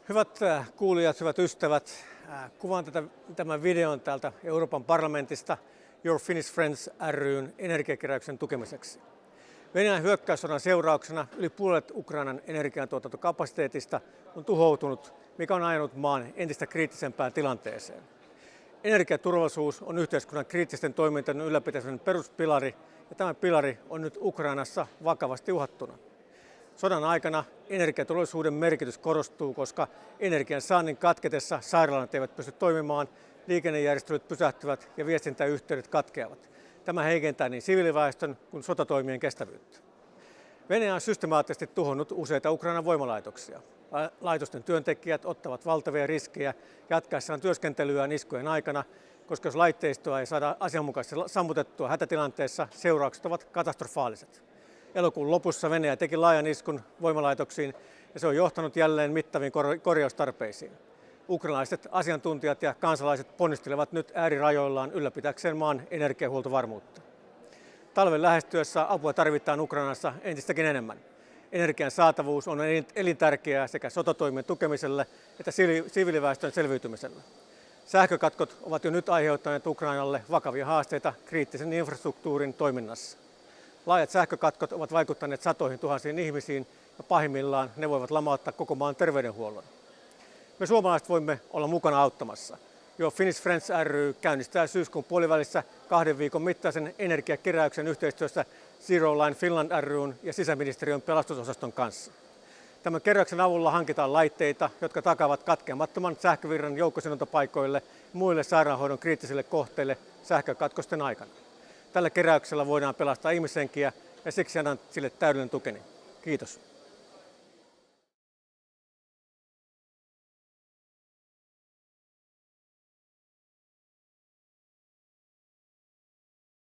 Hyvät kuulijat, hyvät ystävät, kuvaan tämän videon täältä Euroopan parlamentista Your Finnish Friends ry:n energiakeräyksen tukemiseksi. Venäjän hyökkäyssodan seurauksena yli puolet Ukrainan energiantuotantokapasiteetista on tuhoutunut, mikä on ajanut maan entistä kriittisempään tilanteeseen. Energiaturvallisuus on yhteiskunnan kriittisten toimintojen ylläpitämisen peruspilari, ja tämä pilari on nyt Ukrainassa vakavasti uhattuna. Sodan aikana energiaturvallisuuden merkitys korostuu, koska energian saannin katketessa sairaalat eivät pysty toimimaan, liikennejärjestelyt pysähtyvät ja viestintäyhteydet katkeavat. Tämä heikentää niin siviiliväestön kuin sotatoimien kestävyyttä. Venäjä on systemaattisesti tuhonnut useita Ukrainan voimalaitoksia. Laitosten työntekijät ottavat valtavia riskejä jatkaessaan työskentelyään iskujen aikana, koska jos laitteistoa ei saada asianmukaisesti sammutettua hätätilanteessa, seuraukset ovat katastrofaaliset. Elokuun lopussa Venäjä teki laajan iskun voimalaitoksiin ja se on johtanut jälleen mittaviin korjaustarpeisiin. Ukrainalaiset asiantuntijat ja kansalaiset ponnistelevat nyt äärirajoillaan ylläpitäkseen maan energiahuoltovarmuutta. Talven lähestyessä apua tarvitaan Ukrainassa entistäkin enemmän. Energian saatavuus on elintärkeää sekä sotatoimien tukemiselle että siviiliväestön selviytymiselle. Sähkökatkot ovat jo nyt aiheuttaneet Ukrainalle vakavia haasteita kriittisen infrastruktuurin toiminnassa. Laajat sähkökatkot ovat vaikuttaneet satoihin tuhansiin ihmisiin ja pahimmillaan ne voivat lamauttaa koko maan terveydenhuollon. Me suomalaiset voimme olla mukana auttamassa. Your Finnish Friends ry käynnistää syyskuun puolivälissä 2 viikon mittaisen energiakeräyksen yhteistyössä Zero Line Finland ry:n ja sisäministeriön pelastusosaston kanssa. Tämän keräyksen avulla hankitaan laitteita, jotka takaavat katkeamattoman sähkövirran joukkosidontapaikoille ja muille sairaanhoidon kriittisille kohteille sähkökatkosten aikana. Tällä keräyksellä voidaan pelastaa ihmishenkiä ja siksi annan sille täydellinen tukeni. Kiitos.